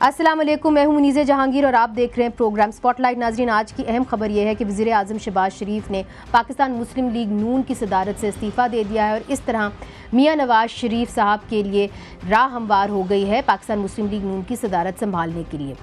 अस्सलाम वालेकुम, मैं हूं मुनीज़े जहांगीर और आप देख रहे हैं प्रोग्राम स्पॉटलाइट। नाजरीन, आज की अहम खबर यह है कि वज़ीर आज़म शहबाज शरीफ ने पाकिस्तान मुस्लिम लीग नून की सदारत से इस्तीफ़ा दे दिया है और इस तरह मियां नवाज शरीफ साहब के लिए राह हमवार हो गई है पाकिस्तान मुस्लिम लीग नून की सदारत संभालने के लिए।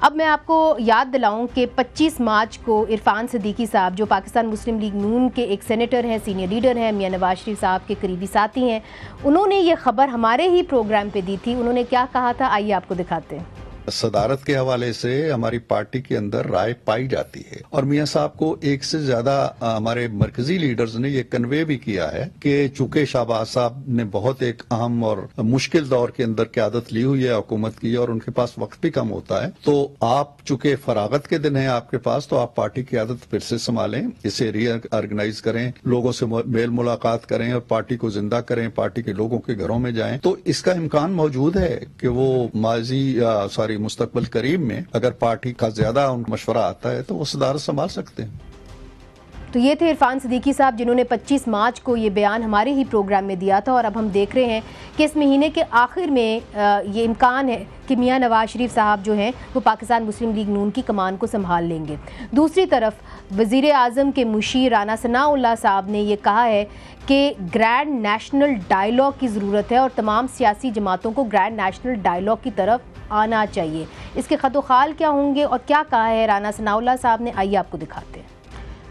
अब मैं आपको याद दिलाऊं कि 25 मार्च को इरफान सिद्दीकी साहब, जो पाकिस्तान मुस्लिम लीग नून के एक सेनेटर हैं, सीनियर लीडर हैं, मियां नवाज शरीफ साहब के करीबी साथी हैं, उन्होंने ये खबर हमारे ही प्रोग्राम पे दी थी। उन्होंने क्या कहा था, आइए आपको दिखाते हैं। सदारत के हवाले से हमारी पार्टी के अंदर राय पाई जाती है और मियां साहब को एक से ज्यादा हमारे मरकजी लीडर्स ने ये कन्वे भी किया है कि चूंकि शहबाज साहब ने बहुत एक अहम और मुश्किल दौर के अंदर क़यादत ली हुई है हुकूमत की और उनके पास वक्त भी कम होता है, तो आप चूंकि फरागत के दिन है आपके पास, तो आप पार्टी की क़यादत फिर से संभालें, इसे रीऑर्गेनाइज करें, लोगों से मेल मुलाकात करें और पार्टी को जिंदा करें, पार्टी के लोगों के घरों में जाएं। तो इसका इम्कान मौजूद है कि वो माजी मुस्तकबिल करीब में अगर पार्टी का ज्यादा मशवरा आता है तो वो सदारत संभाल सकते हैं। तो ये थे इरफान सिद्दीकी साहब, जिन्होंने 25 मार्च को ये बयान हमारे ही प्रोग्राम में दिया था और अब हम देख रहे हैं कि इस महीने के आखिर में ये इम्कान है कि मियां नवाज शरीफ साहब जो हैं वो पाकिस्तान मुस्लिम लीग नून की कमान को संभाल लेंगे। दूसरी तरफ वज़ीर आज़म के मुशीर राना सनाउल्लाह साहब ने ये कहा है कि ग्रैंड नेशनल डायलॉग की ज़रूरत है और तमाम सियासी जमातों को ग्रैंड नेशनल डायलॉग की तरफ आना चाहिए। इसके खतोखाल क्या होंगे और क्या कहा है राना सनाउल्लाह साहब ने, आइए आपको दिखाते हैं।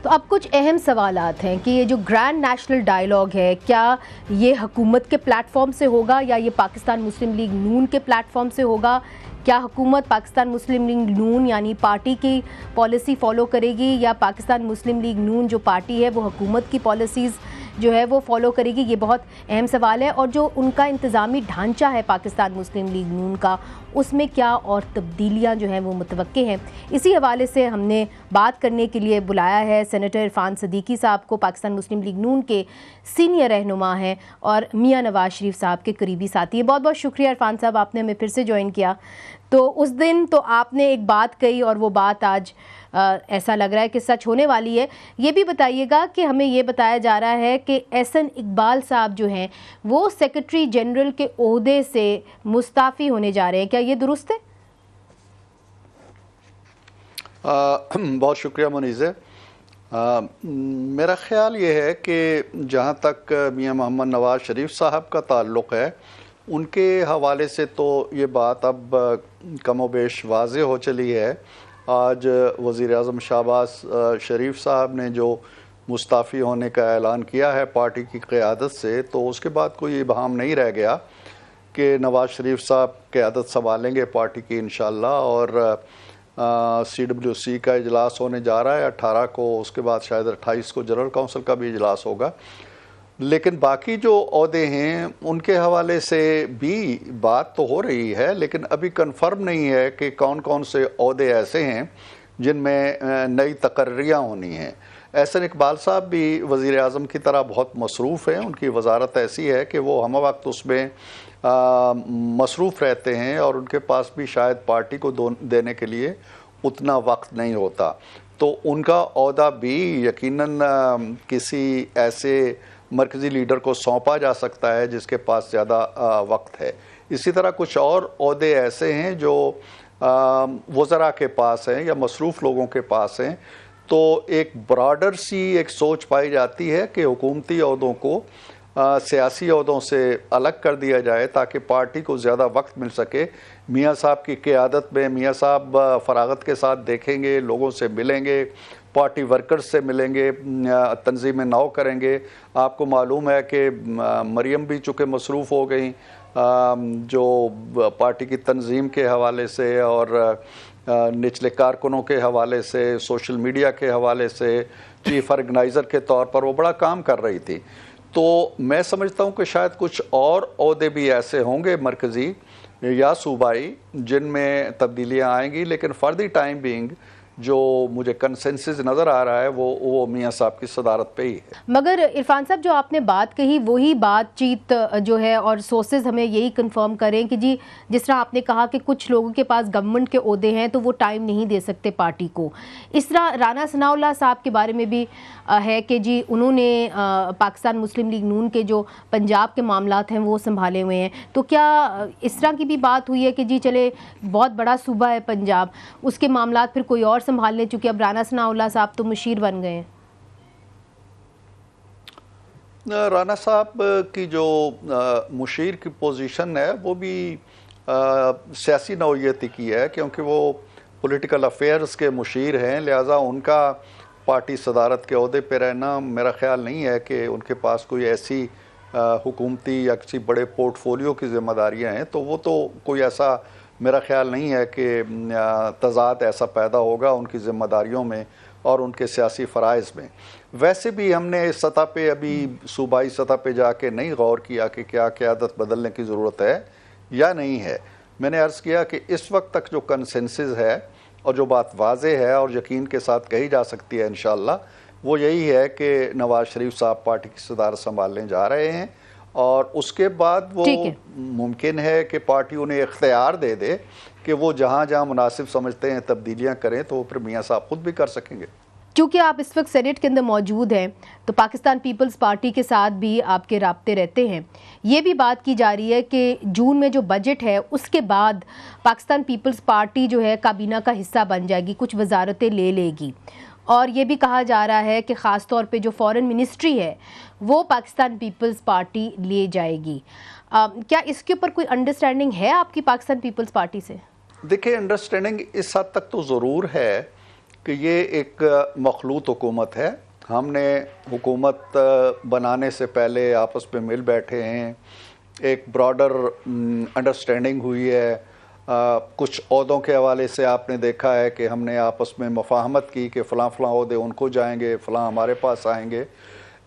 तो अब कुछ अहम सवालात हैं कि ये जो ग्रैंड नेशनल डायलॉग है, क्या ये हुकूमत के प्लेटफॉर्म से होगा या ये पाकिस्तान मुस्लिम लीग नून के प्लेटफॉर्म से होगा? क्या हुकूमत पाकिस्तान मुस्लिम लीग नून यानी पार्टी की पॉलिसी फॉलो करेगी या पाकिस्तान मुस्लिम लीग नून जो पार्टी है वो हुकूमत की पॉलिसीज़ जो है वो फॉलो करेगी? ये बहुत अहम सवाल है। और जो उनका इंतज़ामी ढांचा है पाकिस्तान मुस्लिम लीग नून का, उसमें क्या और तब्दीलियाँ जो हैं वो मुतवक्के हैं। इसी हवाले से हमने बात करने के लिए बुलाया है सेनेटर इरफान सिद्दीकी साहब को, पाकिस्तान मुस्लिम लीग नून के सीनियर रहनुमा हैं और मियां नवाज शरीफ साहब के करीबी साथी हैं। बहुत बहुत शुक्रिया इरफान साहब, आपने हमें फिर से ज्वाइन किया। तो उस दिन तो आपने एक बात कही और वो बात आज ऐसा लग रहा है कि सच होने वाली है। ये भी बताइएगा कि हमें ये बताया जा रहा है कि एहसन इकबाल साहब जो हैं वो सेक्रेटरी जनरल के ओहदे से मुस्ताफ़ी होने जा रहे हैं, क्या ये दुरुस्त है? बहुत शुक्रिया मुनीज़े। मेरा ख़्याल ये है कि जहाँ तक मियां मोहम्मद नवाज शरीफ साहब का ताल्लुक़ है, उनके हवाले से तो ये बात अब कमोबेश वाज़े हो चली है। आज वज़ीर आज़म शहबाज शरीफ साहब ने जो मुस्ताफ़ी होने का ऐलान किया है पार्टी की क़यादत से, तो उसके बाद कोई इबहम नहीं रह गया कि नवाज़ शरीफ साहब क़यादत संभालेंगे पार्टी की इंशाअल्लाह। और CWC का इजलास होने जा रहा है 18 को, उसके बाद शायद 28 को जनरल काउंसिल का भी इजलास होगा। लेकिन बाकी जो ओहदे हैं उनके हवाले से भी बात तो हो रही है, लेकिन अभी कंफर्म नहीं है कि कौन कौन से ओहदे ऐसे हैं जिनमें नई तकर्रियाँ होनी हैं। एहसन इकबाल साहब भी वज़ीर आज़म की तरह बहुत मसरूफ़ हैं, उनकी वजारत ऐसी है कि वो हम वक्त उसमें मसरूफ़ रहते हैं और उनके पास भी शायद पार्टी को देने के लिए उतना वक्त नहीं होता। तो उनका ओहदा भी यकीनन किसी ऐसे मरकज़ी लीडर को सौंपा जा सकता है जिसके पास ज़्यादा वक्त है। इसी तरह कुछ और ओहदे ऐसे हैं जो वज़रा के पास हैं या मसरूफ़ लोगों के पास हैं। तो एक ब्रॉडर सी एक सोच पाई जाती है कि हुकूमती ओहदों को सियासी ओहदों से अलग कर दिया जाए ताकि पार्टी को ज़्यादा वक्त मिल सके। मियां साहब की क़यादत में मियां साहब फरागत के साथ देखेंगे, लोगों से मिलेंगे, पार्टी वर्कर्स से मिलेंगे, तंजीमें नौ करेंगे। आपको मालूम है कि मरियम भी चूँकि मसरूफ़ हो गई जो पार्टी की तंजीम के हवाले से और निचले कारकुनों के हवाले से, सोशल मीडिया के हवाले से, चीफ ऑर्गेनाइज़र के तौर पर वो बड़ा काम कर रही थी। तो मैं समझता हूँ कि शायद कुछ और ओहदे भी ऐसे होंगे मरकज़ी या सूबाई जिनमें तब्दीलियाँ आएंगी, लेकिन फॉर द टाइम बीइंग जो मुझे कंसेंसस नज़र आ रहा है वो मियाँ साहब की सदारत पे ही है। मगर इरफान साहब, जो आपने बात कही वही बातचीत जो है, और सोर्सेज हमें यही कंफर्म करें कि जी जिस तरह आपने कहा कि कुछ लोगों के पास गवर्नमेंट के ओहदे हैं तो वो टाइम नहीं दे सकते पार्टी को, इस तरह राना सनाउल्लाह साहब के बारे में भी है कि जी उन्होंने पाकिस्तान मुस्लिम लीग नून के जो पंजाब के मामलात हैं वो संभाले हुए हैं। तो क्या इस तरह की भी बात हुई है कि जी चले बहुत बड़ा सूबा है पंजाब, उसके मामलात फिर कोई और संभाल ले, चूँकि अब राना सनाउल्लाह साहब तो मुशीर बन गए हैं? राना साहब की जो मुशीर की पोजीशन है वो भी सियासी नौयती की है, क्योंकि वो पॉलिटिकल अफेयर्स के मुशीर हैं, लिहाजा उनका पार्टी सदारत के ओहदे पे रहना मेरा ख्याल नहीं है कि उनके पास कोई ऐसी हुकूमती या किसी बड़े पोर्टफोलियो की जिम्मेदारियां हैं। तो वो तो कोई ऐसा मेरा ख्याल नहीं है कि तज़ाद ऐसा पैदा होगा उनकी जिम्मेदारियों में और उनके सियासी फ़राइज़ में। वैसे भी हमने इस सतह पे अभी सूबाई सतह पे जाके नहीं गौर किया कि क्या क़यादत बदलने की ज़रूरत है या नहीं है। मैंने अर्ज़ किया कि इस वक्त तक जो कंसेंसस है और जो बात वाज़े है और यकीन के साथ कही जा सकती है इंशाअल्लाह, वो यही है कि नवाज़ शरीफ साहब पार्टी की सदारत संभालने जा रहे हैं, और उसके बाद वो मुमकिन है कि पार्टी उन्हें इख्तियार दे दे कि वो जहाँ जहाँ मुनासिब समझते हैं तब्दीलियाँ करें, तो फिर मियाँ साहब खुद भी कर सकेंगे। क्योंकि आप इस वक्त सेनेट के अंदर मौजूद हैं तो पाकिस्तान पीपल्स पार्टी के साथ भी आपके राब्ते रहते हैं। ये भी बात की जा रही है कि जून में जो बजट है उसके बाद पाकिस्तान पीपल्स पार्टी जो है काबीना का हिस्सा बन जाएगी, कुछ वजारतें ले लेगी, और ये भी कहा जा रहा है कि ख़ास तौर पे जो फॉरेन मिनिस्ट्री है वो पाकिस्तान पीपल्स पार्टी ले जाएगी। क्या इसके ऊपर कोई अंडरस्टैंडिंग है आपकी पाकिस्तान पीपल्स पार्टी से? देखिए, अंडरस्टैंडिंग इस हद तक तो ज़रूर है कि ये एक मखलूत हुकूमत है। हमने हुकूमत बनाने से पहले आपस में मिल बैठे हैं, एक ब्रॉडर अंडरस्टैंडिंग हुई है। कुछ ओहदों के हवाले से आपने देखा है कि हमने आपस में मुफाहमत की कि फ़लाँ फ़लाँ ओहदे उनको जाएंगे, फ़लाँ हमारे पास आएंगे।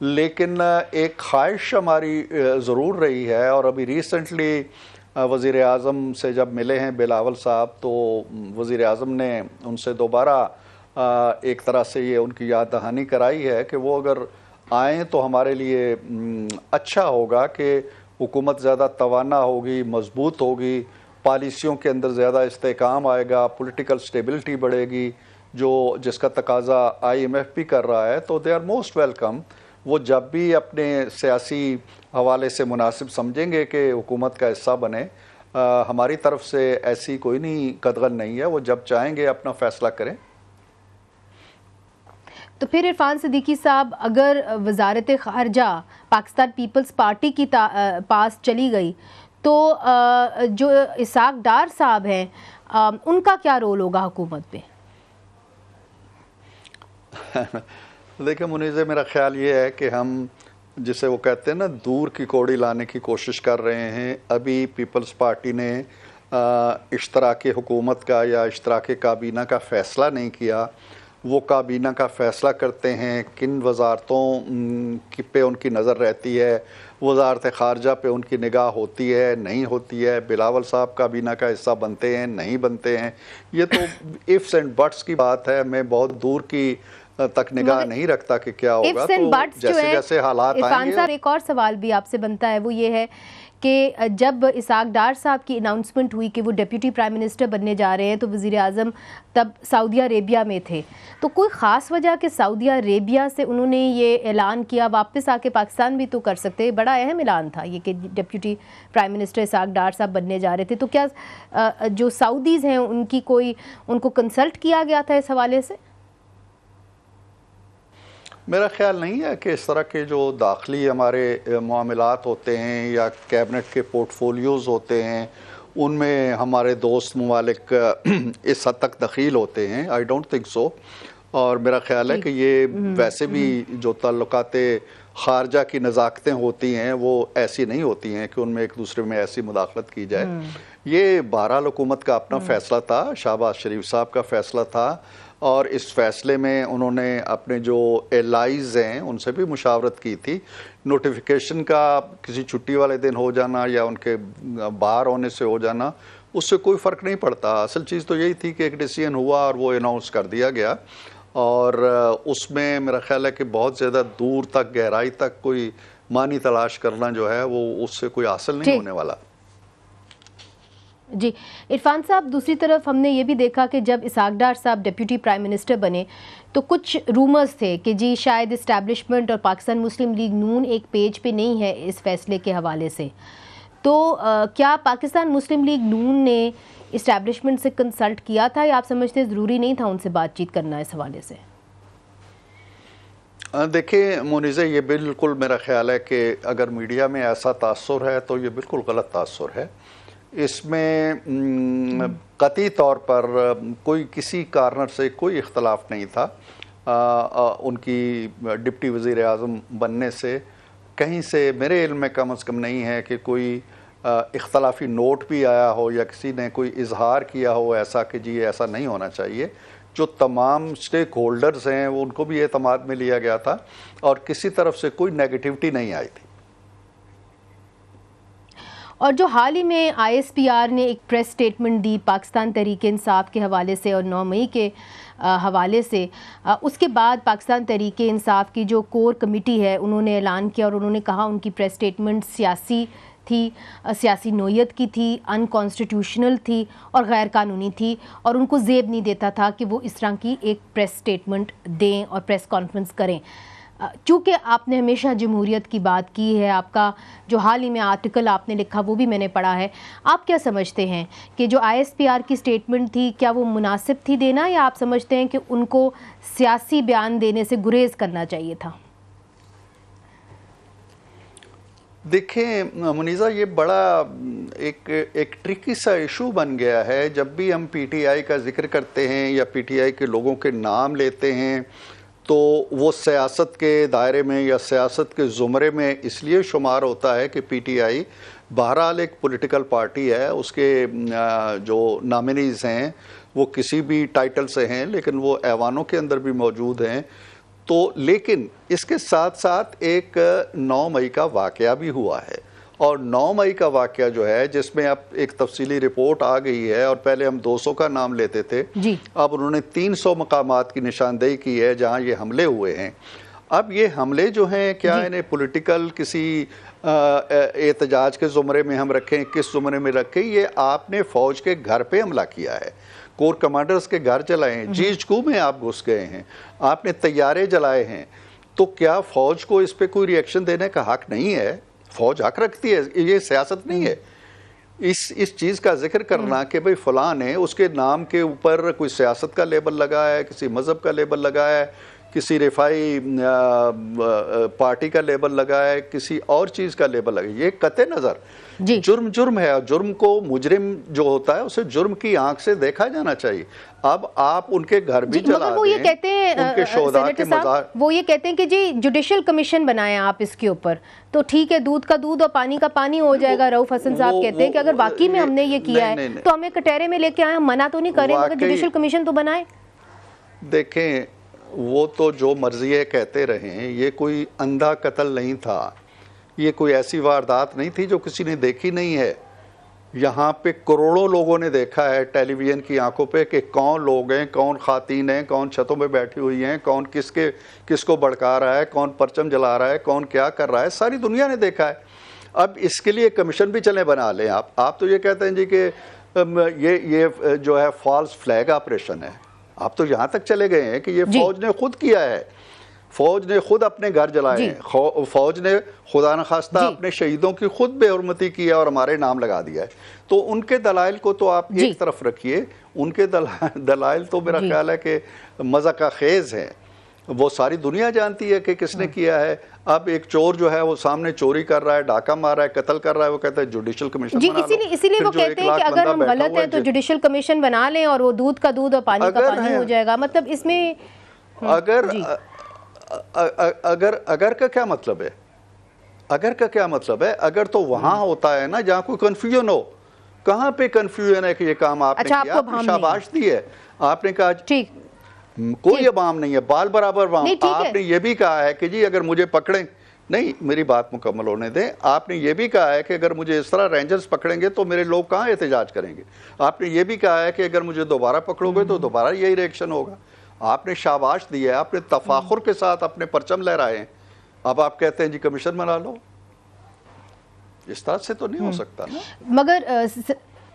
लेकिन एक ख्वाहिश हमारी ज़रूर रही है, और अभी रिसेंटली वज़ीर आज़म से जब मिले हैं बिलावल साहब, तो वज़ीर आज़म ने उनसे दोबारा एक तरह से ये उनकी याद दहानी कराई है कि वो अगर आएँ तो हमारे लिए अच्छा होगा कि हुकूमत ज़्यादा तवाना होगी, मजबूत होगी, पॉलिसियों के अंदर ज़्यादा इस्तेकाम आएगा, पॉलिटिकल स्टेबिलिटी बढ़ेगी, जो जिसका तकाजा IMF भी कर रहा है। तो दे आर मोस्ट वेलकम। वो जब भी अपने सियासी हवाले से मुनासिब समझेंगे कि हुकूमत का हिस्सा बने, हमारी तरफ से ऐसी कोई नहीं कदगन नहीं है। वो जब चाहेंगे अपना फ़ैसला करें। तो फिर इरफान सिद्दीकी साहब, अगर वजारत ख़ारजा पाकिस्तान पीपल्स पार्टी की पास चली गई तो जो इसाक डार साहब हैं उनका क्या रोल होगा हुकूमत पे? देखिए मुनीज़े, मेरा ख्याल ये है कि हम जिसे वो कहते हैं ना, दूर की कौड़ी लाने की कोशिश कर रहे हैं। अभी पीपल्स पार्टी ने इश्तराकी हुकूमत का या इश्तराकी काबीना का फ़ैसला नहीं किया। वो काबीना का फ़ैसला करते हैं, किन वजारतों पे उनकी नज़र रहती है, वजारत ख़ारजा पे उनकी निगाह होती है नहीं होती है, बिलावल साहब काबीना का हिस्सा बनते हैं नहीं बनते हैं। ये तो इफ़्स एंड बट्स की बात है। मैं बहुत दूर की तक निगाह नहीं रखता कि क्या होगा। तो जैसे जैसे हालात आएंगे। एक और सवाल भी आपसे बनता है, वो ये है कि जब इसाक डार साहब की अनाउंसमेंट हुई कि वो डिप्टी प्राइम मिनिस्टर बनने जा रहे हैं तो वज़ीर आज़म तब सऊदी अरेबिया में थे, तो कोई ख़ास वजह कि सऊदी अरेबिया से उन्होंने ये ऐलान किया? वापस आके पाकिस्तान भी तो कर सकते, बड़ा अहम ऐलान था ये कि डिप्टी प्राइम मिनिस्टर इसाक डार साहब बनने जा रहे थे। तो क्या जो सऊदीज़ हैं उनको कंसल्ट किया गया था इस हवाले से? मेरा ख्याल नहीं है कि इस तरह के जो दाखिली हमारे मामलात होते हैं या कैबिनेट के पोर्टफोलियोज़ होते हैं, उनमें हमारे दोस्त ममालिक इस हद तक दखील होते हैं। I don't think so. और मेरा ख्याल है कि ये वैसे भी जो ताल्लुकाते खारजा की नज़ाकतें होती हैं वो ऐसी नहीं होती हैं कि उनमें एक दूसरे में ऐसी मुदाखलत की जाए। ये बहरहाल हुकूमत का अपना फ़ैसला था, शहबाज शरीफ साहब का फ़ैसला था, और इस फ़ैसले में उन्होंने अपने जो एलाइज़ हैं उनसे भी मुशावरत की थी। नोटिफिकेशन का किसी छुट्टी वाले दिन हो जाना या उनके बाहर होने से हो जाना, उससे कोई फ़र्क नहीं पड़ता। असल चीज़ तो यही थी कि एक डिसीजन हुआ और वो अनाउंस कर दिया गया, और उसमें मेरा ख्याल है कि बहुत ज़्यादा दूर तक, गहराई तक कोई मानी तलाश करना जो है वो उससे कोई हासिल नहीं होने वाला। जी इरफान साहब, दूसरी तरफ हमने ये भी देखा कि जब इसहाक डार साहब डिप्यूटी प्राइम मिनिस्टर बने तो कुछ रूमर्स थे कि जी शायद इस्टेब्लिशमेंट और पाकिस्तान मुस्लिम लीग नून एक पेज पे नहीं है इस फैसले के हवाले से। तो क्या पाकिस्तान मुस्लिम लीग नून ने इस्टेब्लिशमेंट से कंसल्ट किया था, या आप समझते ज़रूरी नहीं था उनसे बातचीत करना इस हवाले से? देखिए मोनिज़े, ये बिल्कुल मेरा ख्याल है कि अगर मीडिया में ऐसा तासुर है तो ये बिल्कुल गलत तासुर है। इसमें कतई तौर पर कोई किसी कारणर से कोई इख्तलाफ नहीं था। उनकी डिप्टी वज़ीर आज़म बनने से कहीं से मेरे इल्म में कम अज़ कम नहीं है कि कोई इख्तलाफी नोट भी आया हो या किसी ने कोई इजहार किया हो ऐसा कि जी ऐसा नहीं होना चाहिए। जो तमाम स्टेक होल्डर्स हैं वो उनको भी एतमाद में लिया गया था और किसी तरफ से कोई नेगेटिविटी नहीं आई थी। और जो हाल ही में ISPR ने एक प्रेस स्टेटमेंट दी पाकिस्तान तहरीक इंसाफ के हवाले से और 9 मई के हवाले से, उसके बाद पाकिस्तान तहरीक इंसाफ की जो कोर कमेटी है उन्होंने ऐलान किया और उन्होंने कहा उनकी प्रेस स्टेटमेंट सियासी थी, सियासी नोयत की थी, अनकॉन्स्टिट्यूशनल थी और गैर कानूनी थी, और उनको ज़ेब नहीं देता था कि वो इस तरह की एक प्रेस स्टेटमेंट दें और प्रेस कॉन्फ्रेंस करें। चूँकि आपने हमेशा जमहूरियत की बात की है, आपका जो हाल ही में आर्टिकल आपने लिखा वो भी मैंने पढ़ा है, आप क्या समझते हैं कि जो ISPR की स्टेटमेंट थी क्या वो मुनासिब थी देना, या आप समझते हैं कि उनको सियासी बयान देने से गुरेज करना चाहिए था? देखिए मुनीज़ा, ये बड़ा एक ट्रिकी सा इशू बन गया है। जब भी हम PTI का जिक्र करते हैं या PTI के लोगों के नाम लेते हैं तो वो सियासत के दायरे में या सियासत के ज़ुमरे में इसलिए शुमार होता है कि PTI बहरहाल एक पॉलिटिकल पार्टी है, उसके जो नामिनीज़ हैं वो किसी भी टाइटल से हैं लेकिन वो ऐवानों के अंदर भी मौजूद हैं। तो लेकिन इसके साथ साथ एक 9 मई का वाक़या भी हुआ है, और 9 मई का वाक़या जो है जिसमें अब एक तफसीली रिपोर्ट आ गई है, और पहले हम 200 का नाम लेते थे जी। अब उन्होंने 300 मकामात की निशानदेही की है जहां ये हमले हुए हैं। अब ये हमले जो हैं क्या इन्हें पॉलिटिकल किसी एहतजाज के ज़ुमरे में हम रखें, किस ज़ुमरे में रखें? ये आपने फ़ौज के घर पे हमला किया है, कोर कमांडर्स के घर जलाए हैं, जीजकू में आप घुस गए हैं, आपने तैयारे जलाए हैं, तो क्या फ़ौज को इस पर कोई रिएक्शन देने का हक़ नहीं है? फ़ौज हक़ रखती है, ये सियासत नहीं है। इस चीज़ का जिक्र करना कि भाई फ़लाँ ने उसके नाम के ऊपर कोई सियासत का लेबल लगाया है, किसी मज़हब का लेबल लगाया है, किसी रिफाई पार्टी का लेबल लगाया है, किसी और चीज़ का लेबल लगाया, ये कतई नज़र जुर्म है, और जुर्म को मुजरिम जो होता है उसे जुर्म की आंख से देखा जाना चाहिए। अब आप उनके घर भी जला दें, वो ये कहते हैं उनके शोहदा के मज़ार, वो ये कहते हैं कि जी जुडिशल कमीशन बनाएं आप इसके ऊपर, तो ठीक है, दूध का दूध और पानी का पानी हो जाएगा। रऊफ हसन साहब कहते हैं कि अगर वाकई में हमने ये किया है तो हमें कटहरे में लेके आए, हम मना तो नहीं करें, मगर जुडिशल कमीशन तो बनाए। देखें, वो तो जो मर्जी है कहते रहें, ये कोई अंधा कत्ल नहीं था, ये कोई ऐसी वारदात नहीं थी जो किसी ने देखी नहीं है। यहाँ पे करोड़ों लोगों ने देखा है टेलीविज़न की आंखों पे कि कौन लोग हैं, कौन खातीन हैं, कौन छतों पे बैठी हुई हैं, कौन किसको भड़का रहा है, कौन परचम जला रहा है, कौन क्या कर रहा है, सारी दुनिया ने देखा है। अब इसके लिए कमीशन भी चले बना लें आप तो ये कहते हैं जी कि ये जो है फॉल्स फ्लैग ऑपरेशन है। आप तो यहाँ तक चले गए हैं कि ये फ़ौज ने खुद किया है, फ़ौज ने खुद अपने घर जलाए हैं, फ़ौज ने खुदा न खास्ता अपने शहीदों की खुद बेहुरमती की है और हमारे नाम लगा दिया है। तो उनके दलाइल को तो आप एक तरफ रखिए, उनके दलाइल तो मेरा ख्याल है कि मज़ा का खेज़ है, वो सारी दुनिया जानती है कि किसने किया है। अब एक चोर जो है वो सामने चोरी कर रहा है, डाका मार रहा है, कत्ल कर रहा है, वो कहता है जुडिशल कमीशन जी, इसीलिए वो कहते हैं कि अगर हम गलत हैं तो जुडिशल कमीशन बना लें और वो दूध का दूध और पानी का पानी हो जाएगा। मतलब इसमें अगर का क्या मतलब है? अगर का क्या मतलब है? अगर तो वहां होता है ना जहां कोई कंफ्यूजन हो। कहां पे कंफ्यूजन है कि ये काम आपने अच्छा, किया, आपको आपने शाबाश दी है, आपने कहा ठीक, कोई अबाम नहीं है, बाल बराबर बाम। नहीं, ठीक है। आपने ये भी कहा है कि जी अगर मुझे पकड़े, नहीं मेरी बात मुकम्मल होने दें। आपने ये भी कहा है कि अगर मुझे इस तरह रेंजर्स पकड़ेंगे तो मेरे लोग कहाँ एहतजाज करेंगे। आपने ये भी कहा है कि अगर मुझे दोबारा पकड़ोगे तो दोबारा यही रिएक्शन होगा। आपने शाबाश दी है, आपने तफाखुर के साथ अपने परचम लहराए हैं। अब आप कहते हैं जी कमीशन बना लो, इस तरह से तो नहीं हो सकता ना। मगर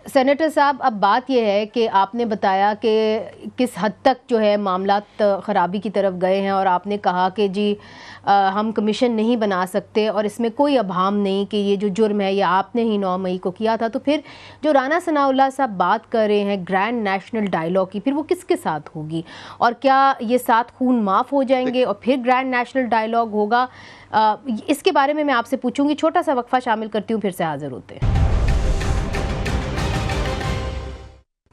सेनेटर साहब, अब बात यह है कि आपने बताया कि किस हद तक जो है मामलात ख़राबी की तरफ गए हैं, और आपने कहा कि जी हम कमीशन नहीं बना सकते और इसमें कोई अभाम नहीं कि ये जो जुर्म है ये आपने ही 9 मई को किया था। तो फिर जो राना सनाउल्लाह साहब बात कर रहे हैं ग्रैंड नेशनल डायलॉग की, फिर वो किसके साथ होगी, और क्या ये 7 खून माफ़ हो जाएंगे और फिर ग्रैंड नेशनल डायलॉग होगा? इसके बारे में मैं आपसे पूछूंगी। छोटा सा वक्फा शामिल करती हूँ, फिर से हाजिर होते हैं।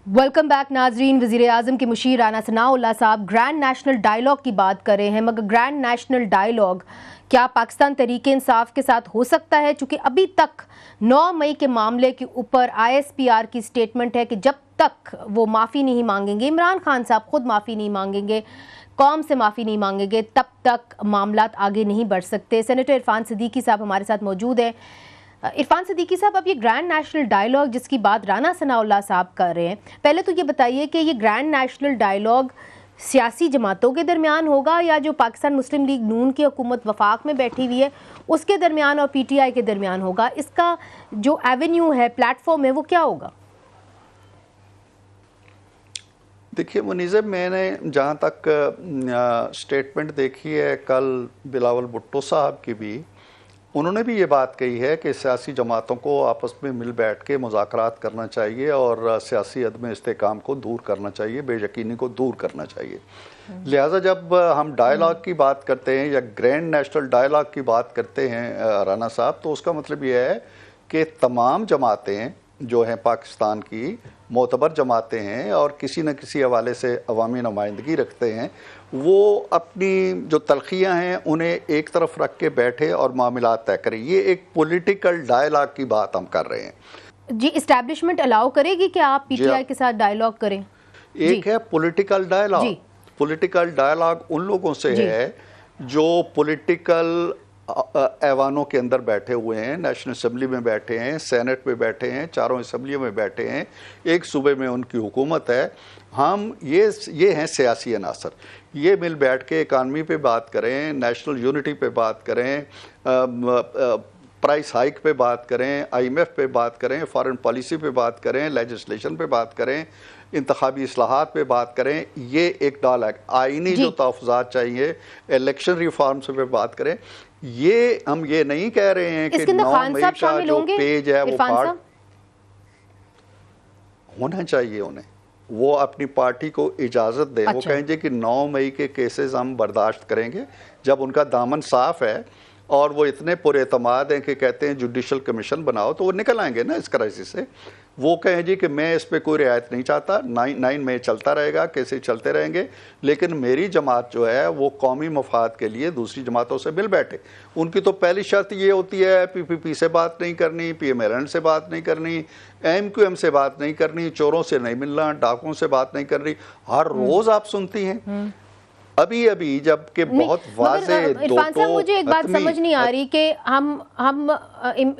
वेलकम बैक नाजरीन। वज़ीर आज़म के मुशीर राना सनाउल्लाह साहब ग्रैंड नेशनल डायलॉग की बात कर रहे हैं, मगर ग्रैंड नेशनल डायलॉग क्या पाकिस्तान तहरीक इंसाफ के साथ हो सकता है? चूँकि अभी तक 9 मई के मामले के ऊपर ISPR की स्टेटमेंट है कि जब तक वो माफ़ी नहीं मांगेंगे, इमरान खान साहब खुद माफ़ी नहीं मांगेंगे, कौम से माफ़ी नहीं मांगेंगे, तब तक मामलात आगे नहीं बढ़ सकते। सेनेटर इरफान सिद्दीकी साहब हमारे साथ मौजूद हैं। इरफान सिद्दीकी साहब, अब ये ग्रैंड नेशनल डायलॉग जिसकी बात राना सनाउल्लाह साहब कर रहे हैं, पहले तो ये बताइए कि ये ग्रैंड नेशनल डायलॉग सियासी जमातों के दरमियान होगा या जो पाकिस्तान मुस्लिम लीग नून की हुकूमत वफाक में बैठी हुई है उसके दरमियान और PTI के दरमियान होगा? इसका जो एवेन्यू है, प्लेटफॉर्म है, वो क्या होगा? देखिए मुनीज़, मैंने जहाँ तक स्टेटमेंट देखी है कल बिलावल भुट्टो साहब की भी, उन्होंने भी ये बात कही है कि सियासी जमातों को आपस में मिल बैठ के मुज़ाकरात करना चाहिए और सियासी अदम इस्तेकाम को दूर करना चाहिए, बेयकीनी को दूर करना चाहिए। लिहाजा जब हम डायलॉग की बात करते हैं या ग्रैंड नेशनल डायलॉग की बात करते हैं राना साहब, तो उसका मतलब ये है कि तमाम जमातें जो हैं पाकिस्तान की मोतबर जमातें हैं और किसी न किसी हवाले से अवामी नुमाइंदगी रखते हैं, वो अपनी जो तलखियाँ हैं उन्हें एक तरफ रख के बैठे और मामलात तय करें। ये एक पॉलिटिकल डायलॉग की बात हम कर रहे हैं। जी, इस्टेब्लिशमेंट अलाउ करेगी कि आप PTI के साथ डायलॉग करें? एक है पॉलिटिकल डायलॉग। पॉलिटिकल डायलॉग उन लोगों से है जो पॉलिटिकल ऐवानों के अंदर बैठे हुए हैं, नेशनल असम्बली में बैठे हैं, सेनेट में बैठे हैं, चारों असम्बलियों में बैठे हैं, एक सूबे में उनकी हुकूमत है। हम ये हैं सियासी अनासर, ये मिल बैठ के इकानमी पे बात करें, नेशनल यूनिटी पे बात करें, प्राइस हाइक पे बात करें, IMF पे बात करें, फॉरेन पॉलिसी पे बात करें, लेजिस्लेशन पे बात करें, इंतखाबी इस्लाहात पे बात करें। ये एक डायलॉग, आइनी जो तहफ़्फ़ुज़ात चाहिए, इलेक्शन रिफॉर्म्स पे बात करें। ये हम ये नहीं कह रहे हैं कि 9 मई का जो पेज है वो फाड़ होना चाहिए। उन्हें वो अपनी पार्टी को इजाज़त दें। वो कहेंगे कि 9 मई के केसेस हम बर्दाश्त करेंगे जब उनका दामन साफ़ है और वो इतने पुरएतमाद हैं कि कहते हैं जुडिशल कमीशन बनाओ, तो वो निकल आएंगे ना इस क्राइसिस से। वो कहें जी कि मैं इस पर कोई रियायत नहीं चाहता, 9 मई चलता रहेगा, कैसे चलते रहेंगे, लेकिन मेरी जमात जो है वो कौमी मफाद के लिए दूसरी जमातों से मिल बैठे। उनकी तो पहली शर्त ये होती है PPP से बात नहीं करनी, PMLN से बात नहीं करनी, MQM से बात नहीं करनी, चोरों से नहीं मिलना, डाकुओं से बात नहीं करनी। हर रोज़ आप सुनती हैं। अभी जबकि बहुत वाज़ेह इरफान साहब, मुझे एक बात समझ नहीं आ रही कि हम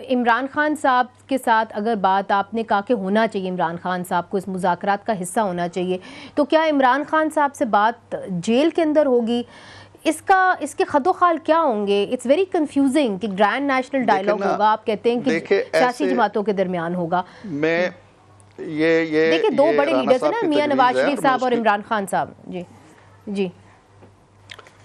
इमरान खान साहब के साथ अगर बात, आपने कहा कि होना चाहिए, इमरान खान साहब को इस मुज़ाकरात का हिस्सा होना चाहिए, तो क्या इमरान खान साहब से बात जेल के अंदर होगी? इसके खदोखाल क्या होंगे? इट्स वेरी कंफ्यूजिंग कि ग्रैंड नेशनल डायलॉग होगा, आप कहते हैं कि सियासी जमातों के दरमियान होगा। मैं ये देखिए, दो बड़े लीडर्स हैं ना, मियां नवाज शरीफ साहब और इमरान खान साहब। जी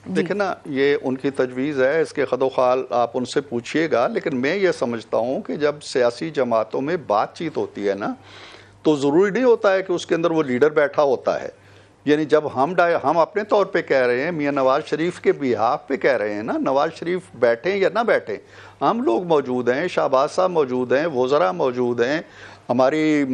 देखिए ना, ये उनकी तजवीज़ है, इसके खदोखाल आप उनसे पूछिएगा। लेकिन मैं ये समझता हूँ कि जब सियासी जमातों में बातचीत होती है ना, तो ज़रूरी नहीं होता है कि उसके अंदर वो लीडर बैठा होता है। यानी जब हम अपने तौर पे कह रहे हैं, मियां नवाज शरीफ के बिहाफ पे कह रहे हैं ना, नवाज शरीफ बैठें या ना बैठें, हम लोग मौजूद हैं, शाहबाज साहब मौजूद हैं, वज़रा मौजूद हैं, हमारी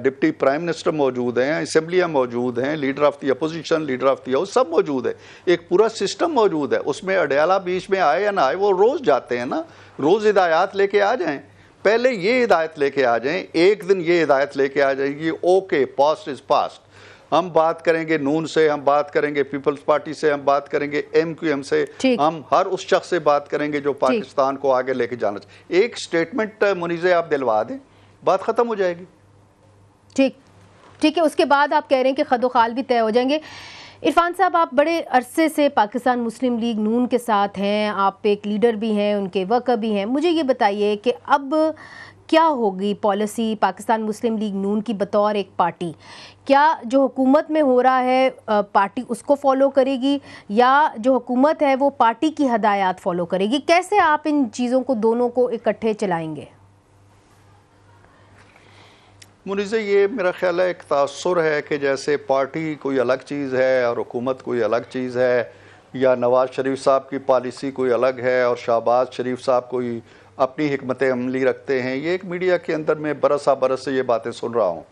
डिप्टी प्राइम मिनिस्टर मौजूद हैं, असेंबलियाँ मौजूद हैं, leader of the opposition, leader of the house, सब मौजूद है। एक पूरा सिस्टम मौजूद है। उसमें अडयाला बीच में आए या ना आए, वो रोज़ जाते हैं ना, रोज़ हिदायत लेके आ जाएं। पहले ये हिदायत लेके आ जाएं, एक दिन ये हिदायत लेके आ जाएगी, ओके पास्ट इज़ पास्ट। हम बात करेंगे नून से, हम बात करेंगे पीपल्स पार्टी से, हम बात करेंगे MQM से, हम हर उस शख्स से बात करेंगे जो पाकिस्तान को आगे लेके जाना चाहिए। एक स्टेटमेंट मुनीज़े आप दिलवा दें, बात ख़त्म हो जाएगी। ठीक है, उसके बाद आप कह रहे हैं कि खदोखाल भी तय हो जाएंगे। इरफान साहब, आप बड़े अरसे से पाकिस्तान मुस्लिम लीग नून के साथ हैं, आप एक लीडर भी हैं, उनके वर्कर भी हैं। मुझे ये बताइए कि अब क्या होगी पॉलिसी पाकिस्तान मुस्लिम लीग नून की बतौर एक पार्टी? क्या जो हुकूमत में हो रहा है पार्टी उसको फॉलो करेगी, या जो हुकूमत है वो पार्टी की हदायत फॉलो करेगी? कैसे आप इन चीज़ों को दोनों को इकट्ठे चलाएंगे? मुनीज़े, ये मेरा ख्याल है एक तासुर है कि जैसे पार्टी कोई अलग चीज़ है और हुकूमत कोई अलग चीज़ है, या नवाज़ शरीफ साहब की पॉलिसी कोई अलग है और शहबाज शरीफ साहब कोई अपनी हिकमत अमली रखते हैं। ये एक मीडिया के अंदर मैं बरसा बरस से ये बातें सुन रहा हूँ।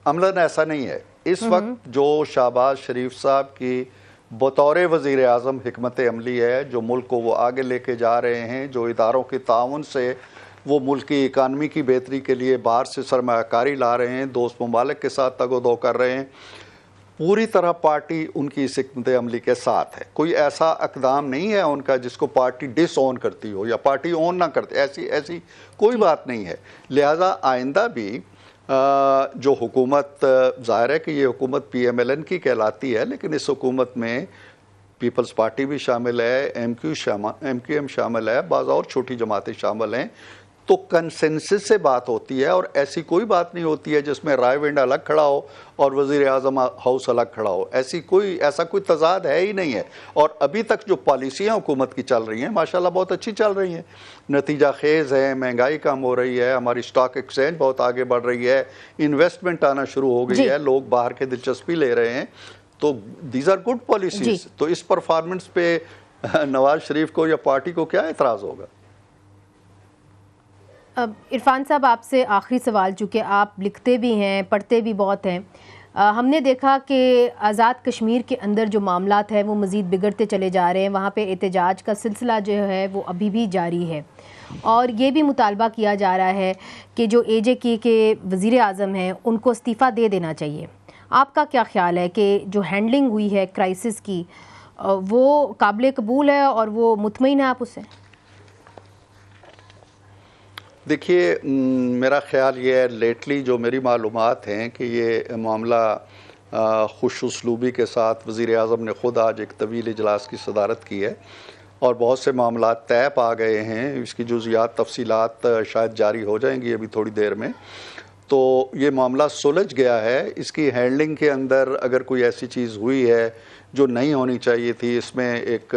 अमलन ऐसा नहीं है। इस वक्त जो शहबाज शरीफ साहब की बतौर वज़ीर आज़म हिकमत अमली है, जो मुल्क को वो आगे लेके जा रहे हैं, जो इदारों के ताउन से वो मुल्क की इकानमी की बेहतरी के लिए बाहर से सरमायाकारी ला रहे हैं, दोस्त ममालिक के साथ तगोदो कर रहे हैं, पूरी तरह पार्टी उनकी इस हिकमत अमली के साथ है। कोई ऐसा इक़दाम नहीं है उनका जिसको पार्टी डिसऑन करती हो या पार्टी ऑन ना करती, ऐसी कोई बात नहीं है। लिहाजा आइंदा भी जो हुकूमत, ज़ाहिर है कि ये हुकूमत PMLN की कहलाती है, लेकिन इस हुकूमत में पीपल्स पार्टी भी शामिल है, MQM शामिल है, बाज़ और छोटी जमातें शामिल हैं। तो कंसेंसस से बात होती है और ऐसी कोई बात नहीं होती है जिसमें रायविंड अलग खड़ा हो और वज़ीर आज़म हाउस अलग खड़ा हो। ऐसा कोई तज़ाद है ही नहीं है। और अभी तक जो पॉलिसियाँ हुकूमत की चल रही हैं माशाल्लाह बहुत अच्छी चल रही हैं, नतीजा खेज़ है, महंगाई कम हो रही है, हमारी स्टॉक एक्सचेंज बहुत आगे बढ़ रही है, इन्वेस्टमेंट आना शुरू हो गई है, लोग बाहर के दिलचस्पी ले रहे हैं। तो दीज आर गुड पॉलिसीज। तो इस परफॉर्मेंस पे नवाज शरीफ को या पार्टी को क्या एतराज़ होगा? अब इरफान साहब, आपसे आखिरी सवाल, चूँकि आप लिखते भी हैं, पढ़ते भी बहुत हैं, हमने देखा कि आज़ाद कश्मीर के अंदर जो मामलात हैं वो मज़ीद बिगड़ते चले जा रहे हैं। वहाँ पे एहतजाज का सिलसिला जो है वो अभी भी जारी है, और ये भी मुतालबा किया जा रहा है कि जो AJK के वज़ीर आज़म हैं उनको इस्तीफ़ा दे देना चाहिए। आपका क्या ख़्याल है कि जो हैंडलिंग हुई है क्राइसिस की वो काबिल कबूल है और वो मुतमईन है आप उससे? देखिए, मेरा ख़्याल ये है, लेटली जो मेरी मालूमात हैं कि ये मामला खुश उसलूबी के साथ वज़ीर आज़म ने ख़ुद आज एक तवील इजलास की सदारत की है और बहुत से मामला तय पा गए हैं। इसकी जुज़ियात तफसीलात शायद जारी हो जाएंगी अभी थोड़ी देर में। तो ये मामला सुलझ गया है। इसकी हैंडलिंग के अंदर अगर कोई ऐसी चीज़ हुई है जो नहीं होनी चाहिए थी, इसमें एक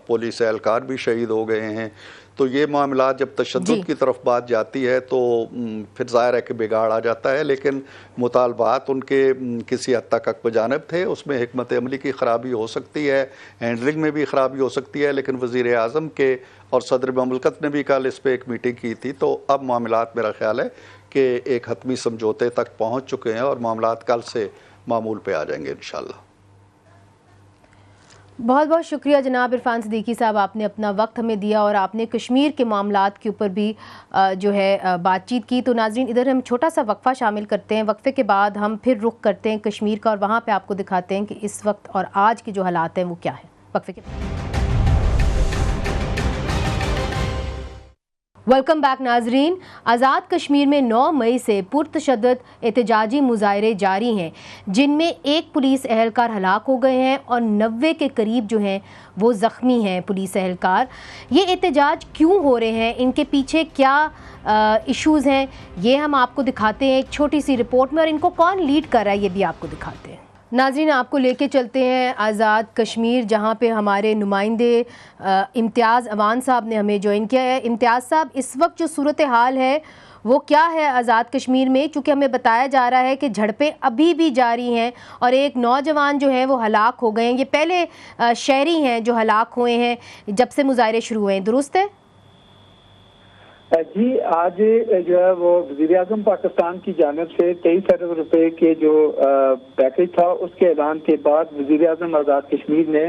पुलिस एहलकार भी शहीद हो गए हैं, तो ये मामला जब तशद्दुद की तरफ बात जाती है तो फिर ज़ाहिर है कि बिगाड़ आ जाता है। लेकिन मुतालबात उनके किसी हद तक हक़-ब-जानिब थे, उसमें हिकमत अमली की ख़राबी हो सकती है, हैंडलिंग में भी ख़राबी हो सकती है, लेकिन वज़ीर आज़म के और सदर ममलकत ने भी कल इस पर एक मीटिंग की थी। तो अब मामलात मेरा ख़्याल है कि एक हतमी समझौते तक पहुँच चुके हैं और मामलात कल से मामूल पे आ जाएंगे इंशाअल्लाह। बहुत बहुत शुक्रिया जनाब इरफान सिद्दीकी साहब, आपने अपना वक्त हमें दिया और आपने कश्मीर के मामलात के ऊपर भी जो है बातचीत की। तो नाज़रीन, इधर हम छोटा सा वक्फ़ा शामिल करते हैं, वक्फ़े के बाद हम फिर रुख करते हैं कश्मीर का और वहाँ पे आपको दिखाते हैं कि इस वक्त और आज के जो हालात हैं वो क्या है। वक्फ़े के बाद वेलकम बैक नाजरीन। आज़ाद कश्मीर में 9 मई से पुरतशद्दुद एहतजाजी मुजाहरे जारी हैं, जिनमें एक पुलिस एहलकार हलाक हो गए हैं और 90 के करीब जो हैं वो ज़ख्मी हैं पुलिस एहलकार। ये एहतजाज क्यों हो रहे हैं, इनके पीछे क्या इश्यूज़ हैं, ये हम आपको दिखाते हैं एक छोटी सी रिपोर्ट में, और इनको कौन लीड कर रहा है ये भी आपको दिखाते हैं। नाज़रीन, आपको लेके चलते हैं आज़ाद कश्मीर, जहाँ पे हमारे नुमाइंदे इम्तियाज़ अवान साहब ने हमें ज्वाइन किया है। इम्तियाज़ साहब, इस वक्त जो सूरत हाल है वो क्या है आज़ाद कश्मीर में? चूँकि हमें बताया जा रहा है कि झड़पें अभी भी जारी हैं और एक नौजवान जो हैं वो हलाक हो गए हैं। ये पहले शहरी हैं जो हलाक हुए हैं जब से मुजाहरे शुरू हुए हैं, दुरुस्त है? जी, आज जो है वो वज़ीर-ए-आज़म पाकिस्तान की जानिब से 23 अरब रुपए के जो पैकेज था उसके ऐलान के बाद वज़ीर-ए-आज़म आज़ाद कश्मीर ने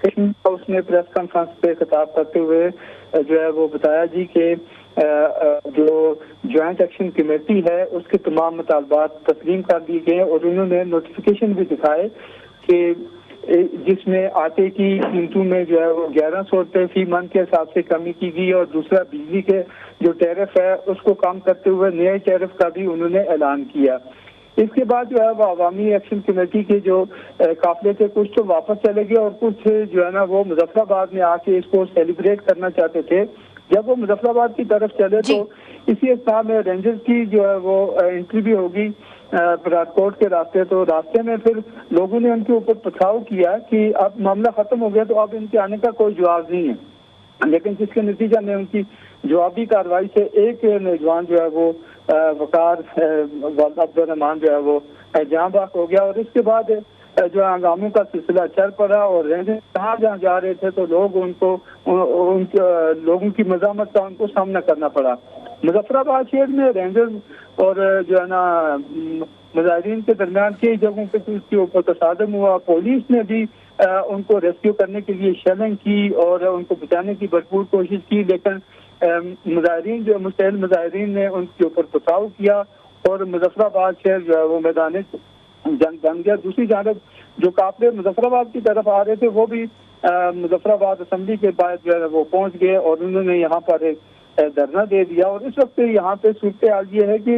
कश्मीर हाउस में प्रेस कॉन्फ्रेंस पे खिताब करते हुए जो है वो बताया जी कि जो जॉइंट एक्शन कमेटी है उसके तमाम मुतालबात तस्लीम कर दिए गए और उन्होंने नोटिफिकेशन भी दिखाए कि जिसमें आटे की कीमतों में जो है वो 1100 रुपये फी मन के हिसाब से कमी की गई और दूसरा बिजली के जो टैरिफ है उसको कम करते हुए नए टैरिफ का भी उन्होंने ऐलान किया। इसके बाद जो है वो अवामी एक्शन कमेटी के जो काफिले थे कुछ तो वापस चले गए और कुछ जो है ना वो मुजफ्फराबाद में आके इसको सेलिब्रेट करना चाहते थे। जब वो मुजफ्फराबाद की तरफ चले तो इसी स्थान में रेंजर्स की जो है वो एंट्री भी होगी राजकोट के रास्ते, तो रास्ते में फिर लोगों ने उनके ऊपर पथराव किया कि अब मामला खत्म हो गया तो अब इनके आने का कोई जवाब नहीं है, लेकिन जिसके नतीजा में उनकी जवाबी कार्रवाई से एक नौजवान जो है वो वकार अब्दुर्रहमान जो है वो जहाँ बाक हो गया और इसके बाद जो हंगामों का सिलसिला चल पड़ा और रेंजर जहाँ जहाँ जा रहे थे तो लोग उनको लोगों की मज़ामत का उनको सामना करना पड़ा। मुजफ्फराबाद शहर में रेंजर्स और जो है ना मुजाहिदीन के दरमियान कई जगहों पे उसके ऊपर तसादम हुआ। पुलिस ने भी उनको रेस्क्यू करने के लिए शेलिंग की और उनको बचाने की भरपूर कोशिश की, लेकिन मुजाहिदीन जो मुस्तैल मुजाहिदीन ने उनके ऊपर पथराव किया और मुजफ्फराबाद शहर जो है वो मैदान जंग बन गया। दूसरी जानब जो काफिले मुजफ्फराबाद की तरफ आ रहे थे वो भी मुजफ्फराबाद असम्बली के बाद जो है वो पहुंच गए और उन्होंने यहाँ पर एक धरना दे दिया और इस वक्त यहाँ पे सूरत हाल ये है कि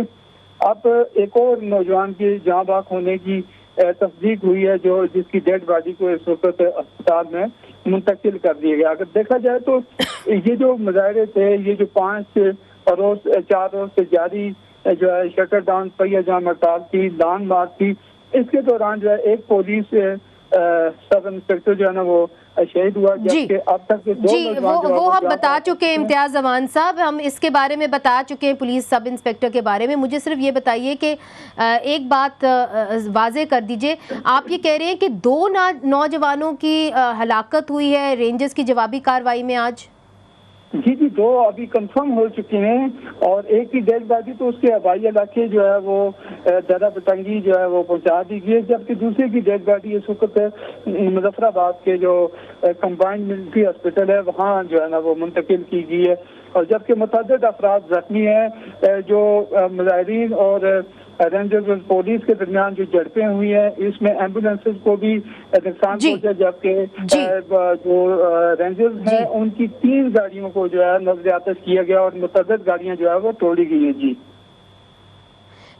अब एक और नौजवान की जहाँ बाक होने की तस्दीक हुई है जो जिसकी डेड बॉडी को इस वक्त अस्पताल में मुंतकिल कर दिया गया। अगर देखा जाए तो ये जो मुजाहरे थे, ये जो 4 रोज से जारी जो है शटर डाउन पहिया जाम हड़ताल की लान मार्च थी, इसके दौरान जो है एक पुलिस सब इंस्पेक्टर जो है ना वो शहीद हुआ, जबकि अब तक जी वो हम बता चुके हैं इम्तियाज जमान साहब, हम इसके बारे में बता चुके हैं पुलिस सब इंस्पेक्टर के बारे में। मुझे सिर्फ ये बताइए कि एक बात वाजे कर दीजिए, आप ये कह रहे हैं कि 2 नौजवानों की हलाकत हुई है रेंजर्स की जवाबी कार्रवाई में आज? जी 2 अभी कंफर्म हो चुके हैं और एक की डेड बॉडी तो उसके हवाई इलाके जो है वो दरा बटंगी जो है वो पहुंचा दी गई है, जबकि दूसरे की डेड बॉडी इस वक्त मुजफ्फराबाद के जो कंबाइंड मिलिट्री हॉस्पिटल है वहाँ जो है ना वो मुंतकिल की गई है। और जबकि मुतअद्दिद अफराद जख्मी हैं, जो मुजाहिदीन और रेंजर्स और पुलिस के दरमियान जो झड़पें हुई है इसमें एम्बुलेंसेज को भी नुकसान पहुंचा, जबकि जो रेंजर्स हैं उनकी 3 गाड़ियों को जो है नजरियातश किया गया और मुतअद्दिद गाड़ियां जो है वो तोड़ी गई है। जी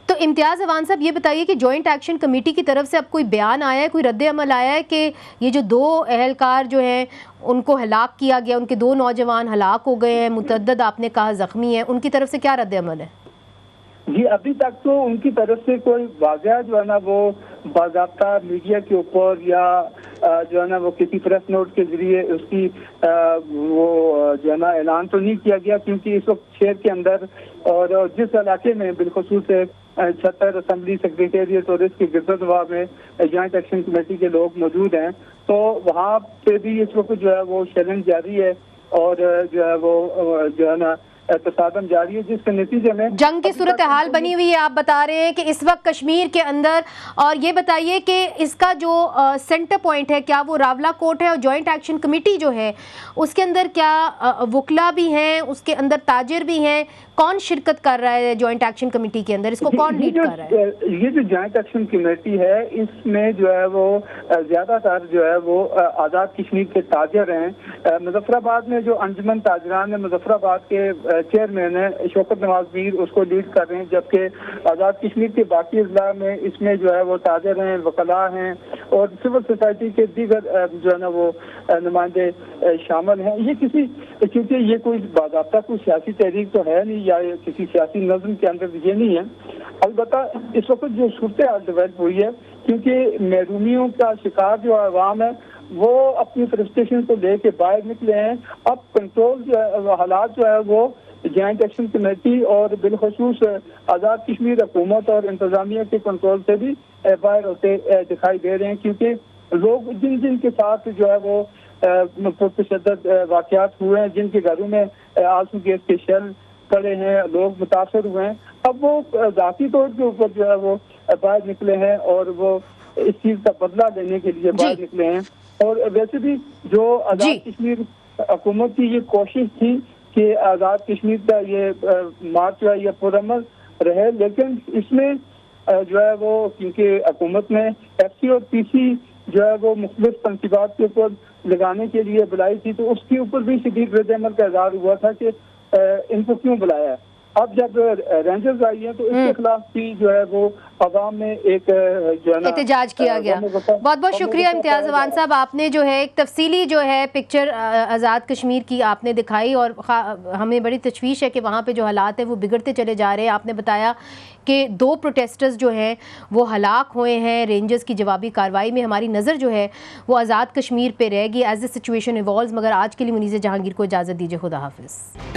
तो इम्तियाज जवान साहब ये बताइए कि जॉइंट एक्शन कमेटी की तरफ से अब कोई बयान आया है, कोई रद्द अमल आया है कि ये जो 2 अहलकार जो हैं उनको हलाक किया गया, उनके 2 नौजवान हलाक हो गए हैं, मुतअद्दिद आपने कहा जख्मी हैं, उनकी तरफ से क्या रद्द अमल है? जी अभी तक तो उनकी तरफ से कोई वाक़या जो है ना वो बाज़ाब्ता मीडिया के ऊपर या जो है ना वो किसी प्रेस नोट के जरिए उसकी वो जो है ना ऐलान तो नहीं किया गया, क्योंकि इस वक्त शहर के अंदर और जिस इलाके में बिलखुसूस 76 असम्बली सेक्रेटेरिएट और इसके गिरदवा में जॉइंट एक्शन कमेटी के लोग मौजूद हैं, तो वहाँ पे भी इस वक्त जो है वो शेलिंग जारी है और जो है वो जो है ना तसादम जारी है, जिसके नतीजे में जंग की सूरत हाल बनी हुई है। आप बता रहे हैं कि इस वक्त कश्मीर के अंदर, और ये बताइए कि इसका जो सेंटर पॉइंट है क्या वो रावला कोट है और जॉइंट एक्शन कमेटी जो है उसके अंदर क्या वकला भी हैं, उसके अंदर ताजिर भी हैं, कौन शिरकत कर रहा है जॉइंट एक्शन कमेटी के अंदर, इसको कौन लीड कर रहा है? ये जो जॉइंट एक्शन कमेटी है इसमें जो है वो ज्यादातर जो है वो आज़ाद कश्मीर के ताजिर हैं। मुजफ्फराबाद में जो अंजुमन ताजरान है मुजफ्फराबाद के चेयरमैन है शौकत नवाज मीर, उसको लीड कर रहे हैं, जबकि आज़ाद कश्मीर के बाकी अजला में इसमें जो है वो ताजिर हैं, वकला हैं और सिविल सोसाइटी के दीगर जो है ना वो नुमाइंदे शामिल हैं। ये किसी क्योंकि ये कोई बाज़ाब्ता कोई सियासी तहरीक तो है नहीं या किसी सियासी नज़म के अंदर ये नहीं है। अलबत्ता इस वक्त जो सूरत हाल डेवलप हुई है, क्योंकि महरूमियों का शिकार जो अवाम है वो अपनी फ्रस्ट्रेशन को लेके बाहर निकले हैं। अब कंट्रोल जो है हालात जो है वो जॉइंट एक्शन कमेटी और बिलखसूस आज़ाद कश्मीर हुकूमत और इंतजामिया के कंट्रोल से भी बाहर होते दिखाई दे रहे हैं, क्योंकि लोग जिन जिन के साथ जो है वो तशद्दुद वाक़यात हुए हैं, जिनके घरों में आंसू गैस के शेल पड़े हैं, लोग मुतासर हुए हैं। अब वो जाती तौर के ऊपर जो है वो बाहर निकले हैं और वो इस चीज का बदला लेने के लिए बाहर निकले हैं। और वैसे भी जो आजाद कश्मीर हुकूमत की ये कोशिश थी कि आजाद कश्मीर का ये मार्च जो है ये पुरअमल रहे, लेकिन इसमें जो है वो क्योंकि हुकूमत ने FC और PC जो है वो मुख्तलिफ तनसीबात के ऊपर लगाने के लिए बुलाई थी, तो उसके ऊपर भी शदीद रद्द-ए-अमल का इज़हार हुआ था कि इनको क्यों बुलाया है। अब जब रेंजर्स आई हैं तो इसके खिलाफ भी जो है वो अवाम में एक जो है ना एहतजाज किया गया। बहुत बहुत शुक्रिया इम्तियाज़ अवान साहब, आपने जो है एक तफसीली जो है पिक्चर आज़ाद कश्मीर की आपने दिखाई और हमें बड़ी तशवीश है कि वहाँ पे जो हालात है वो बिगड़ते चले जा रहे हैं। आपने बताया कि 2 प्रोटेस्टर्स जो हैं वो हलाक हुए हैं रेंजर्स की जवाबी कार्रवाई में। हमारी नज़र जो है वो आज़ाद कश्मीर पे रहेगी एज द सिचुएशन इवॉल्व्स। मगर आज के लिए मुनीज़ जहांगीर को इजाज़त दीजिए। खुदा हाफिज़।